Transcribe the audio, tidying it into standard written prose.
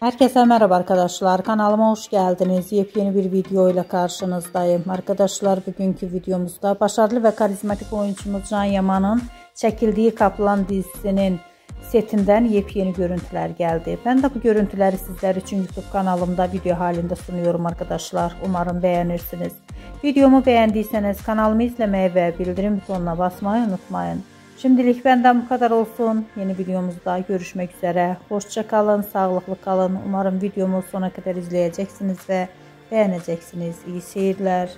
Herkese merhaba arkadaşlar. Kanalıma hoş geldiniz. Yepyeni bir video ile karşınızdayım. Arkadaşlar bugünkü videomuzda başarılı ve karizmatik oyuncumuz Can Yaman'ın çekildiği Kaplan dizisinin setinden yepyeni görüntüler geldi. Ben de bu görüntüleri sizler için YouTube kanalımda video halinde sunuyorum arkadaşlar. Umarım beğenirsiniz. Videomu beğendiyseniz kanalımı izlemeyi ve bildirim butonuna basmayı unutmayın. Şimdilik benden bu kadar olsun. Yeni videomuzda görüşmek üzere. Hoşça kalın, sağlıklı kalın. Umarım videomu sona kadar izleyeceksiniz ve beğeneceksiniz. İyi seyirler.